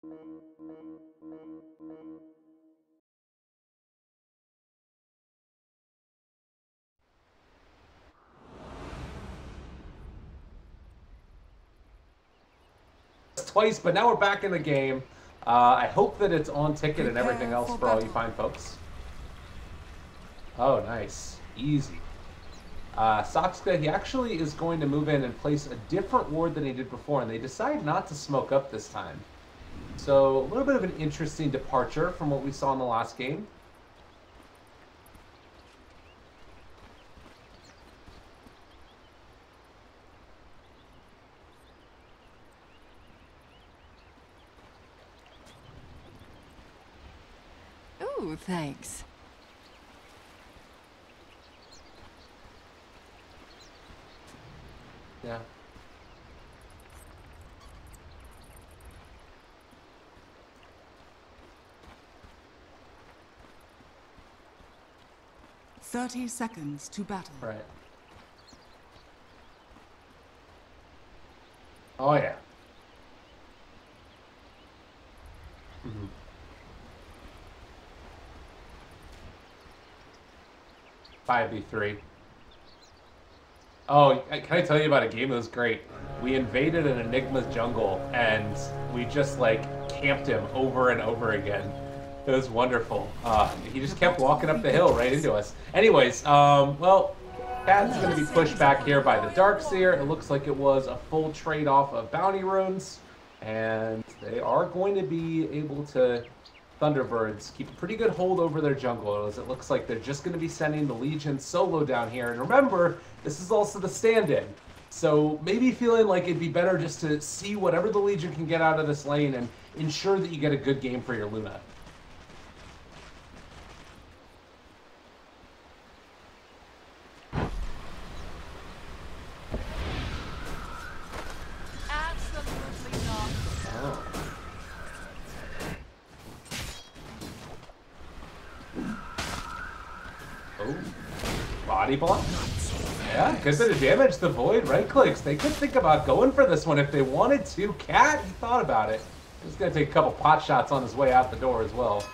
Twice, but now we're back in the game. I hope that it's on ticket and everything else for all you fine folks. Oh, nice. Easy. Soxka, he actually is going to move in and place a different ward than he did before, and they decide not to smoke up this time. So, a little bit of an interesting departure from what we saw in the last game. Ooh, thanks. Yeah. "30 seconds to battle." Right. Oh, yeah. Mm-hmm. 5v3. Oh, can I tell you about a game that was great? We invaded an Enigma's jungle, and we just, like, camped him over and over again. It was wonderful. He just kept walking up the hill right into us. Anyways, well, Cat's going to be pushed back here by the Darkseer. It looks like it was a full trade-off of bounty runes, and they are going to be able to... Thunderbirds keep a pretty good hold over their jungle, as it looks like they're just going to be sending the Legion solo down here. And remember, this is also the stand-in. So maybe feeling like it'd be better just to see whatever the Legion can get out of this lane and ensure that you get a good game for your Luna. Absolutely not. Oh. Oh, body block. Yeah, good bit of damage. The Void right clicks. They could think about going for this one if they wanted to. Cat, he thought about it. He's going to take a couple pot shots on his way out the door as well.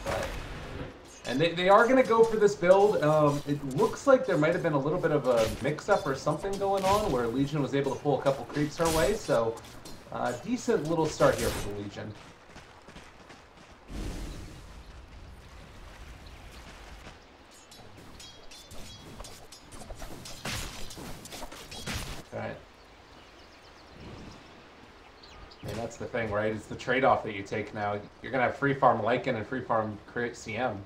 But, and they are going to go for this build. It looks like there might have been a little bit of a mix-up or something going on where Legion was able to pull a couple creeps her way. So, decent little start here for the Legion. Right. I mean, that's the thing, right? It's the trade-off that you take now. You're going to have free farm Lycan and free farm create CM.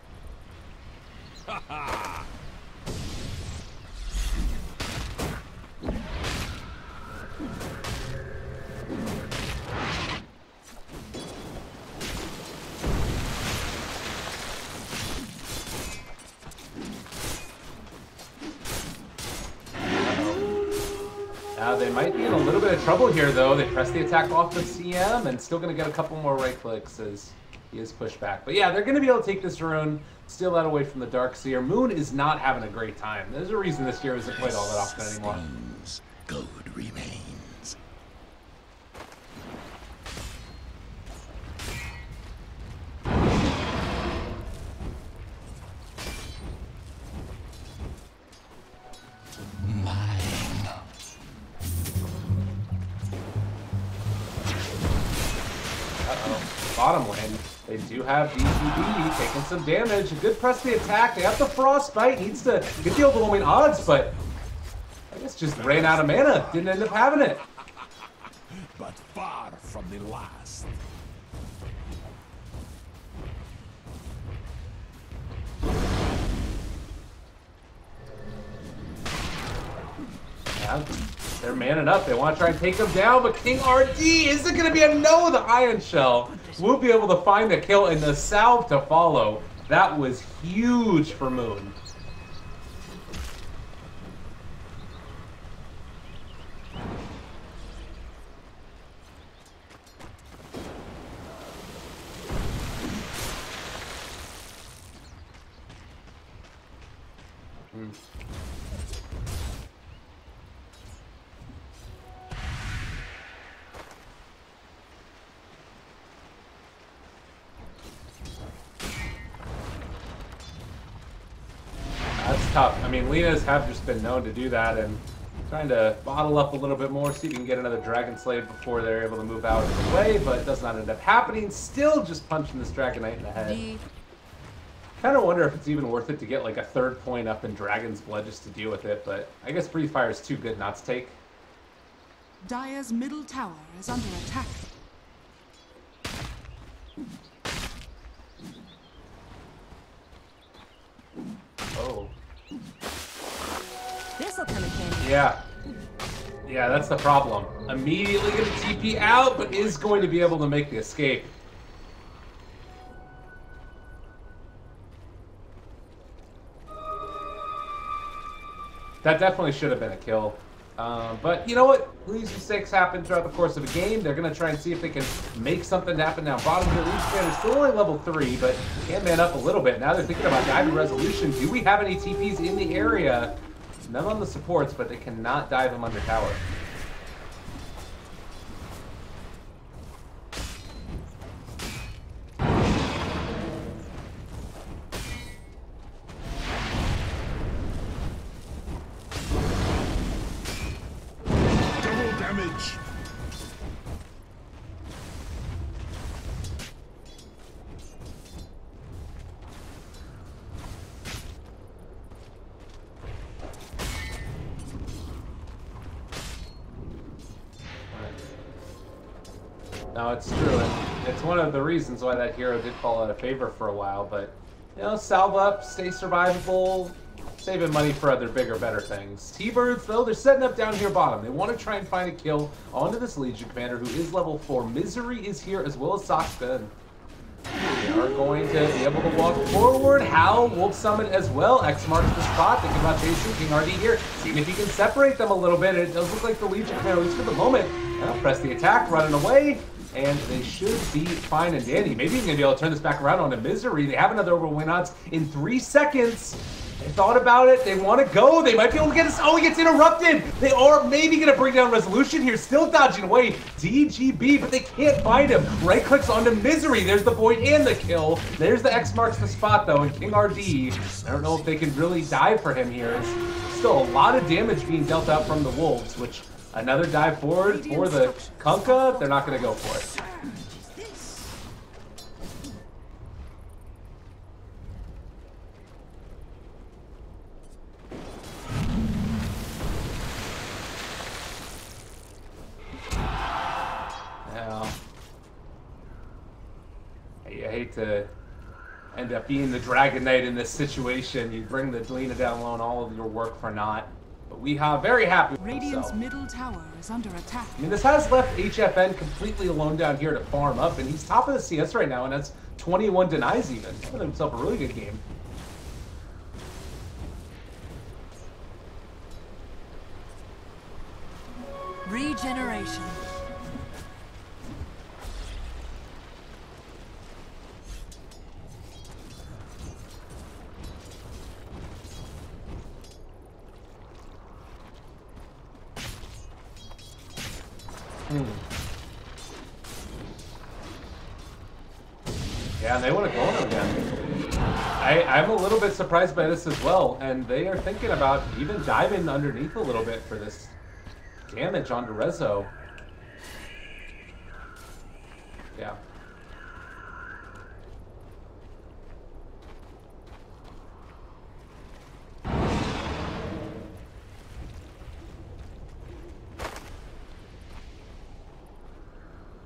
They might be in a little bit of trouble here, though. They press the attack off the CM and still going to get a couple more right clicks as he is pushed back. But yeah, they're going to be able to take this rune, steal that away from the Darkseer. Moon is not having a great time. There's a reason this hero isn't played all that often anymore. Gold remains. Bottom lane, they do have VTB taking some damage. A good press the attack. They have the Frostbite. Needs to get the overwhelming odds, but I guess just ran out of mana. Didn't end up having it. But far from the last. Yeah, they're manning up. They want to try and take him down, but King RD isn't going to be a no. The Iron Shell will be able to find the kill and the salve to follow. That was huge for Moon. tough. I mean, Lena's have just been known to do that, and trying to bottle up a little bit more, see if you can get another Dragon Slave before they're able to move out of the way, but it does not end up happening. Still just punching this Dragon Knight in the head. Kind of wonder if it's even worth it to get like a 3rd point up in Dragon's Blood just to deal with it, but I guess Breathe Fire is too good not to take. Dire's middle tower is under attack. Oh. This'll come in handy. Yeah. Yeah, that's the problem. Immediately going to TP out, but is going to be able to make the escape. That definitely should have been a kill. But you know what? These mistakes happen throughout the course of a game. They're going to try and see if they can make something happen now. Bottom here, Leech Commander still only level 3, but can man up a little bit. Now they're thinking about diving Resolution. Do we have any TPs in the area? None on the supports, but they cannot dive him under tower. Double damage. No, it's true. And it's one of the reasons why that hero did fall out of favor for a while, but, you know, salve up, stay survivable, saving money for other bigger, better things. T-Birds, though, they're setting up down here bottom. They want to try and find a kill onto this Legion Commander, who is level 4. Misery is here, as well as Sakska. They are going to be able to walk forward. Howl, Wolf Summon as well. X marks the spot. Thinking about chasing King RD here. Seeing if he can separate them a little bit. It does look like the Legion Commander, at least for the moment, press the attack, running away. And they should be fine and dandy. Maybe he's going to be able to turn this back around onto Misery. They have another overwin odds in 3 seconds. They thought about it. They want to go. They might be able to get us. Oh, he gets interrupted. They are maybe going to bring down Resolution here. Still dodging away. DGB, but they can't find him. Right clicks onto Misery. There's the void and the kill. There's the X marks the spot, though. And King RD, I don't know if they can really dive for him here. It's still a lot of damage being dealt out from the Wolves, which... Another dive forward for the Kunkka. They're not going to go for it. Now, I hate to end up being the Dragon Knight in this situation. You bring the Lena down low and all of your work for naught. But we are very happy with Radiant's middle tower is under attack. I mean, this has left HFN completely alone down here to farm up, and he's top of the CS right now, and that's 21 denies even. He's having himself a really good game. Regeneration. Yeah, and they want to go on him again. I'm a little bit surprised by this as well, and they are thinking about even diving underneath a little bit for this damage onto Rezo. Yeah.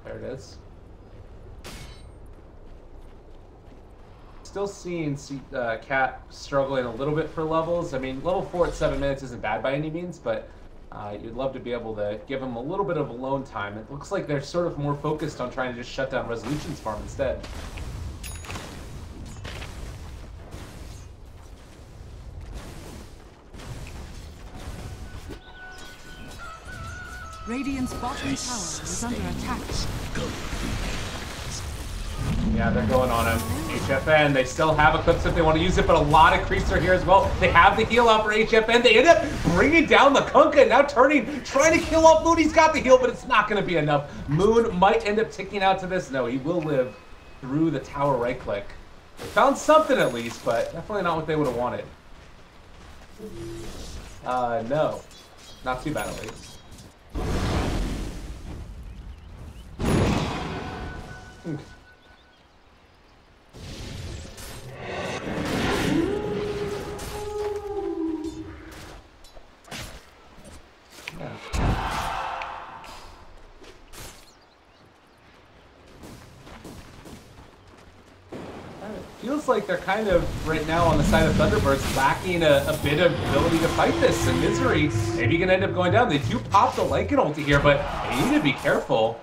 There it is. Still seeing Cat struggling a little bit for levels. I mean, level 4 at 7 minutes isn't bad by any means, but you'd love to be able to give him a little bit of alone time. It looks like they're sort of more focused on trying to just shut down Resolution's farm instead. Radiant's bottom tower is under attack. Yeah, they're going on him. HFN, they still have Eclipse if they want to use it, but a lot of creeps are here as well. They have the heal out for HFN. They end up bringing down the Kunkka, now turning, trying to kill off Moon. He's got the heal, but it's not going to be enough. Moon might end up ticking out to this. No, he will live through the tower right click. They found something at least, but definitely not what they would have wanted. No. Not too bad, at least. Feels like they're kind of, right now, on the side of Thunderbirds, lacking a bit of ability to fight this. And Misery maybe gonna end up going down. They do pop the Lycan ulti here, but they need to be careful.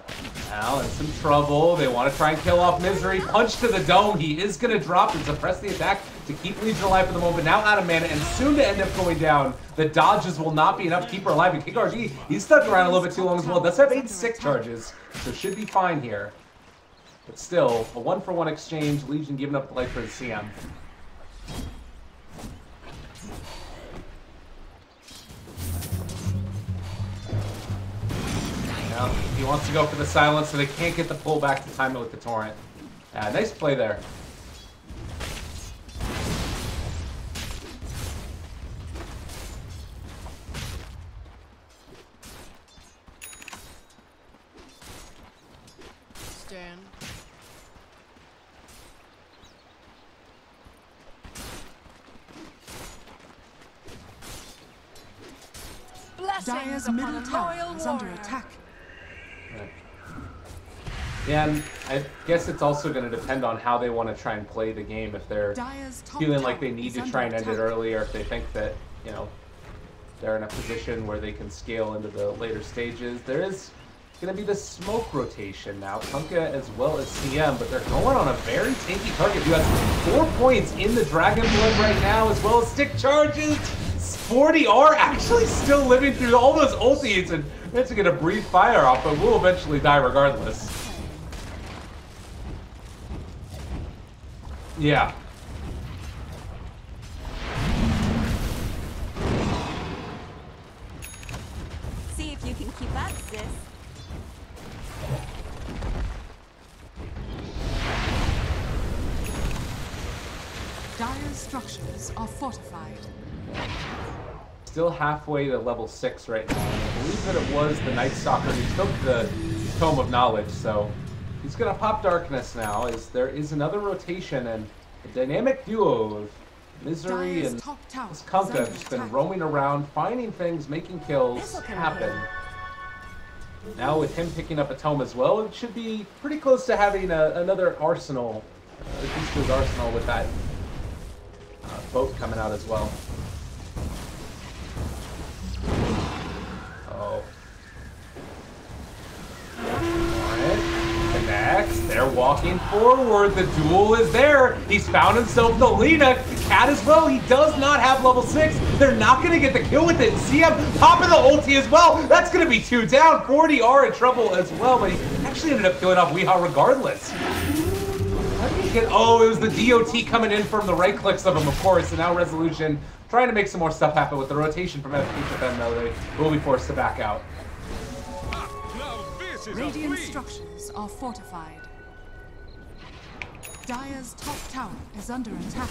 Now in some trouble. They want to try and kill off Misery. Punch to the dome. He is gonna drop and suppress the attack to keep Legion alive for the moment. Now out of mana and soon to end up going down. The dodges will not be enough to keep her alive. And KRG, he's stuck around a little bit too long as well. Does have 8 sick charges, so should be fine here. But still, a 1-for-1 exchange, Legion giving up the life for the CM. Now, he wants to go for the silence, so they can't get the pullback to time it with the Torrent. Nice play there. Stand. Dire's middle tower is under attack. Right. Yeah, and I guess it's also going to depend on how they want to try and play the game. If they're feeling like they need to try and end it early, or if they think that, you know, they're in a position where they can scale into the later stages. There is going to be the smoke rotation now. Kunkka as well as CM, but they're going on a very tanky target who has 4 points in the Dragon Blood right now, as well as stick charges. 40R actually still living through all those ultis, and it's going to breathe fire off, but will eventually die regardless. Yeah. See if you can keep up, sis. Dire's structures are fortified. Still halfway to level 6 right now. I believe that it was the Night Stalker who took the Tome of Knowledge, so he's going to pop Darkness now, as there is another rotation, and the dynamic duo of Misery and this Kunkka have just been roaming around, finding things, making kills happen. Now with him picking up a Tome as well, it should be pretty close to having another arsenal, at least his arsenal with that boat coming out as well. Oh. Alright. Connects. They're walking forward. The duel is there. He's found himself the Lina. Cat as well. He does not have level 6. They're not going to get the kill with it. See him popping the ulti as well. That's going to be 2 down. 40R in trouble as well, but he actually ended up killing off Weehaw regardless. Oh, it was the DOT coming in from the right clicks of him, of course, and now Resolution trying to make some more stuff happen with the rotation from HFM, though. They will be forced to back out. Radiant structures are fortified. Dire's top tower is under attack.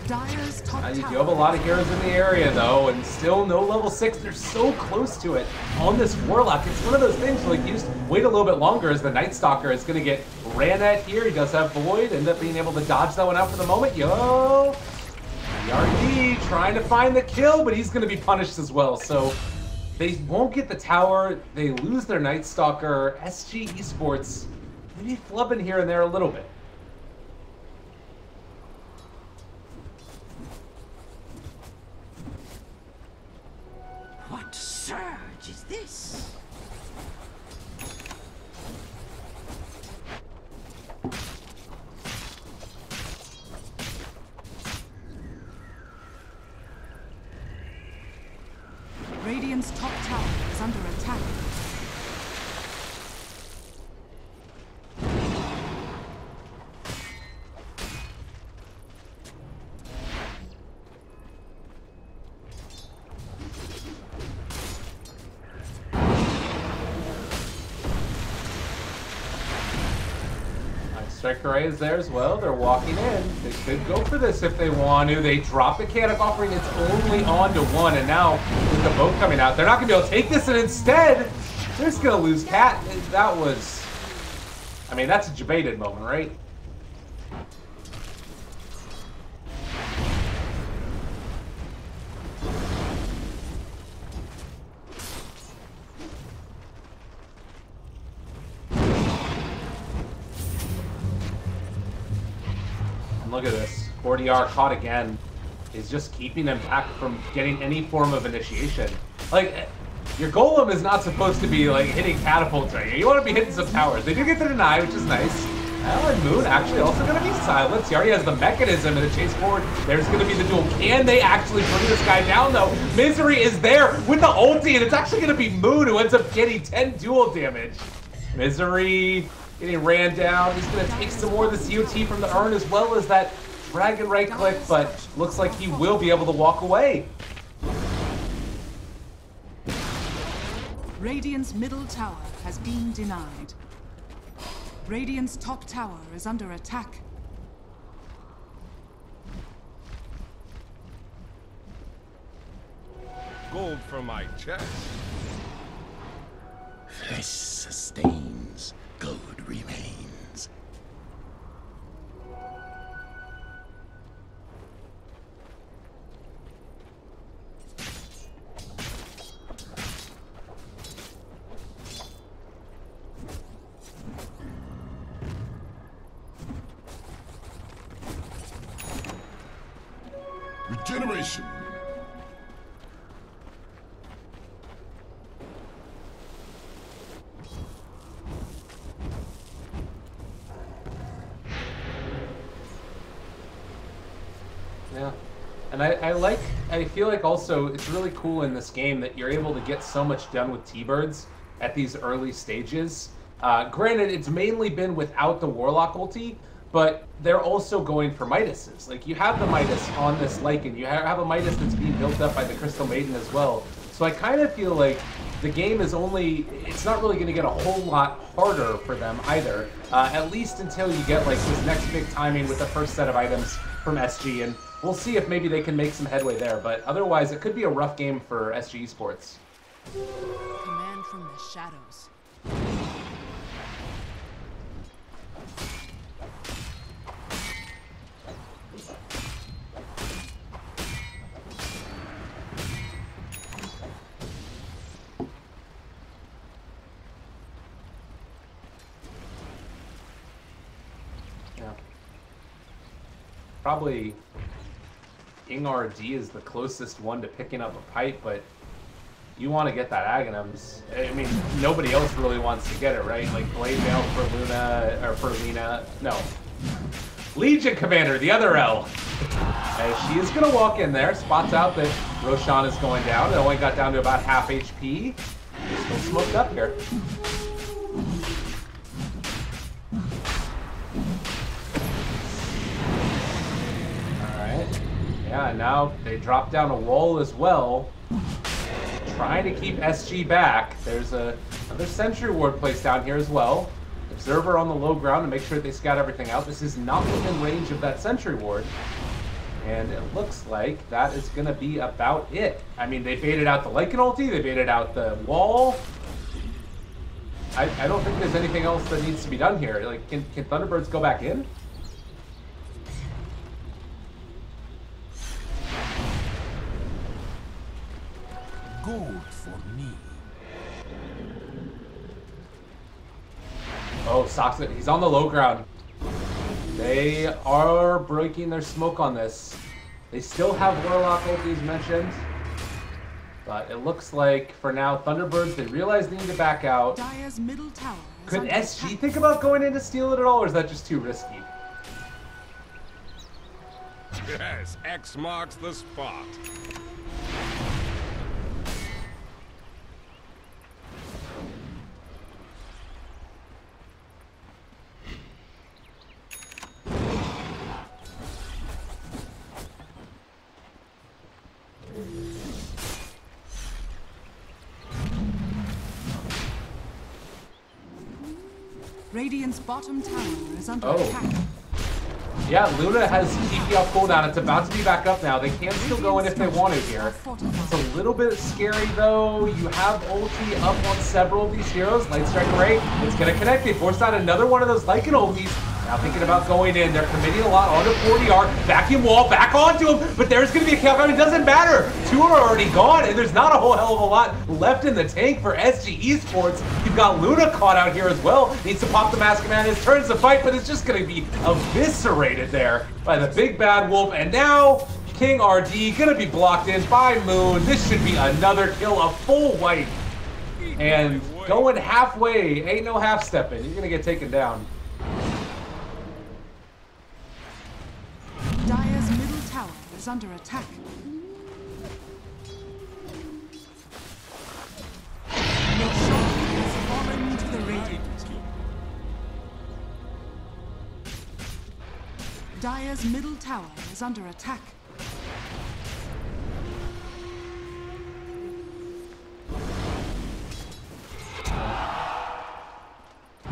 Dire's top tower. You do have a lot of heroes in the area, though, and still no level 6. They're so close to it on this Warlock. It's one of those things where, like, you just wait a little bit longer as the Night Stalker is going to get ran at here. He does have Void, end up being able to dodge that one out for the moment. Yo! ERD trying to find the kill, but he's going to be punished as well. So they won't get the tower. They lose their Night Stalker. SG Esports maybe flubbing here and there a little bit. What surge is this? Radiant's top tower is under attack. Striker Ray is there as well. They're walking in. They could go for this if they want to. They drop Mechanic, offering it's only on to 1. And now with the boat coming out, they're not going to be able to take this. And instead, they're just going to lose Cat. That was... I mean, that's a debated moment, right? Look at this. 40R caught again. Is just keeping him back from getting any form of initiation. Like, your golem is not supposed to be like hitting catapults right here. You want to be hitting some towers. They do get the deny, which is nice. And Moon actually also going to be silenced. He already has the mechanism in the chase forward. There's going to be the duel. Can they actually bring this guy down though? Misery is there with the ulti, and it's actually going to be Moon who ends up getting 10 duel damage. Misery getting ran down. He's going to take some more of the COT from the urn as well as that dragon right click, but looks like he will be able to walk away. Radiant's middle tower has been denied. Radiant's top tower is under attack. Gold from my chest. Flesh sustains, gold remains. Regeneration. Yeah. And I feel like also it's really cool in this game that you're able to get so much done with T-Birds at these early stages. Granted, it's mainly been without the Warlock ulti, but they're also going for Midases. Like, you have the Midas on this Lycan. You have a Midas that's being built up by the Crystal Maiden as well. So I kind of feel like the game is it's not really going to get a whole lot harder for them either. At least until you get like this next big timing with the first set of items from SG, and we'll see if maybe they can make some headway there. But otherwise, it could be a rough game for SG Esports. Command from the shadows. Probably IngRD is the closest one to picking up a pipe, but you want to get that Aghanims. I mean, nobody else really wants to get it, right? Like Blade Mail for Luna, or for Lena. No. Legion Commander, the other L. As she is going to walk in there, spots out that Roshan is going down. It only got down to about half HP. Still smoked up here. Yeah, now they drop down a wall as well, trying to keep SG back. There's another sentry ward placed down here as well. Observer on the low ground to make sure they scout everything out. This is not within range of that sentry ward. And it looks like that is going to be about it. I mean, they baited out the Lycan ulti, they baited out the wall. I don't think there's anything else that needs to be done here. Like, can Thunderbirds go back in? Gold for me. Oh, Sox, he's on the low ground. They are breaking their smoke on this. They still have Warlock ultis mentioned. But it looks like, for now, Thunderbirds, they realize they need to back out. Dire's middle tower is Could under SG attack. think about going in to steal it at all, or is that just too risky? Yes, X marks the spot. Radiant's bottom tower is under Oh. attack. Yeah, Luna has TP off cooldown. It's about to be back up now. They can still go in if they want to here. It's a little bit scary though. You have ulti up on several of these heroes. Light Strike Ray, it's going to connect. They forced out another one of those Lycan ultis. Now thinking about going in. They're committing a lot onto 40R. Vacuum wall back onto him, but there's going to be a countdown. It doesn't matter. 2 are already gone, and there's not a whole hell of a lot left in the tank for SG Esports. You've got Luna caught out here as well. Needs to pop the Mask Man. His turns to fight, but it's just going to be eviscerated there by the big bad wolf. And now King RD going to be blocked in by Moon. This should be another kill, a full wipe. And going halfway, ain't no half stepping. You're going to get taken down. Dire's middle tower is under attack. Your shoulder has fallen to the Radiant. Dire's middle tower is under attack.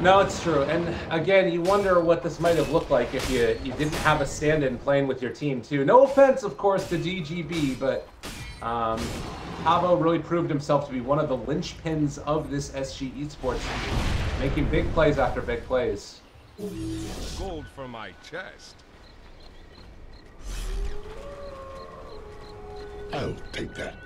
No, it's true. And again, you wonder what this might have looked like if you didn't have a stand-in playing with your team too. No offense, of course, to DGB, but Tavo really proved himself to be one of the linchpins of this SG Esports team, making big plays after big plays. Gold for my chest. I'll take that.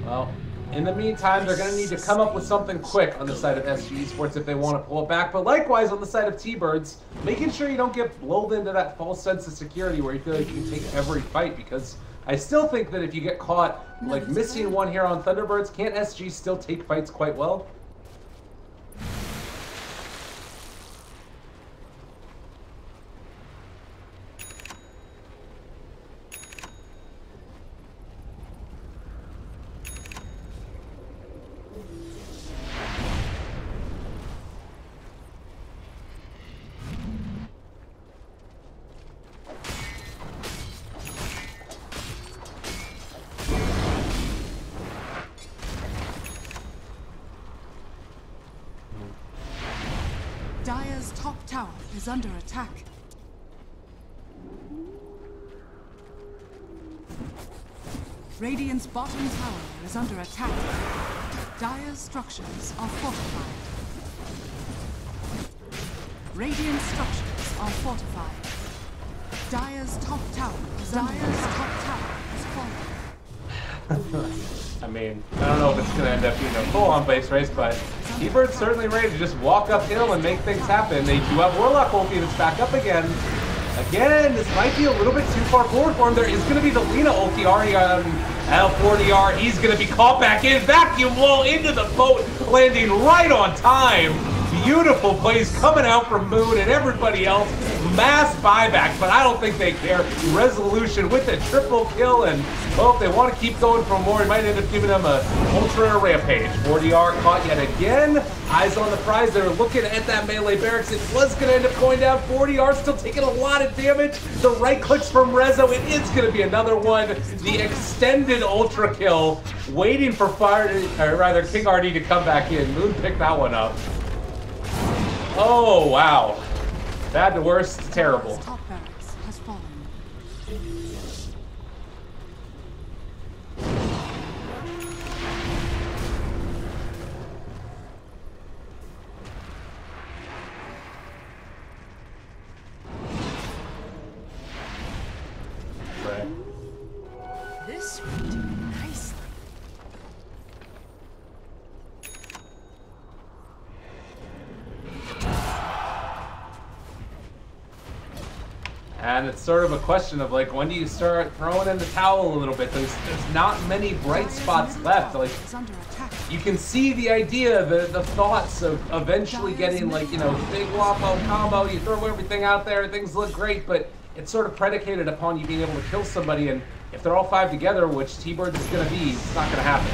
Well, in the meantime, they're going to need to come up with something quick on the side of SG Esports if they want to pull it back. But likewise, on the side of T-Birds, making sure you don't get lulled into that false sense of security where you feel like you can take every fight. Because I still think that if you get caught like missing one here on Thunderbirds, can't SG still take fights quite well? Dire's top tower is under attack. Radiant's bottom tower is under attack. Dire's structures are fortified. Radiant structures are fortified. Dire's top tower is fallen. I mean, I don't know if it's going to end up being a full-on base race, but T-Bird's certainly ready to just walk uphill and make things happen. They do have Warlock ulti that's back up again. Again, this might be a little bit too far forward for him. There is going to be the Lina ulti already on L40R. He's going to be caught back in. Vacuum wall into the boat, landing right on time. Beautiful plays coming out from Moon and everybody else. Mass buyback, but I don't think they care. Resolution with a triple kill, and well, if they want to keep going for more, he might end up giving them a ultra rampage. 40R caught yet again. Eyes on the prize. They were looking at that melee barracks. It was going to end up going down. 40R still taking a lot of damage. The right clicks from Rezo. It is going to be another one. The extended ultra kill, waiting for King RD to come back in. Moon picked that one up. Oh, wow. Bad to worst, terrible. Top barracks has fallen. Right. This would do nicely. And it's sort of a question of like, when do you start throwing in the towel a little bit? There's not many bright spots left. Like, you can see the idea, the thoughts of eventually getting like, you know, big Wapo combo, you throw everything out there, things look great, but it's sort of predicated upon you being able to kill somebody, and if they're all 5 together, which T-Birds is going to be, it's not going to happen.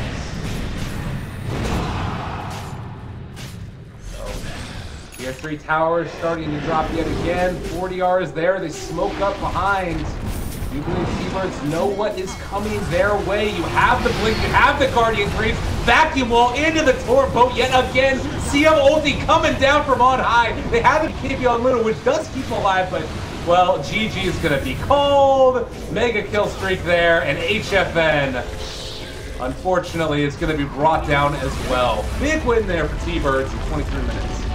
Tier 3 towers starting to drop yet again. 40R is there. They smoke up behind. You believe T-Birds know what is coming their way. You have the Blink, you have the Guardian Creep, Vacuum Wall into the Torp Boat yet again. CM ulti coming down from on high. They have it KP on Luna, which does keep them alive, but, well, GG is going to be called. Mega kill streak there, and HFN, unfortunately, is going to be brought down as well. Big win there for T-Birds in 23 minutes.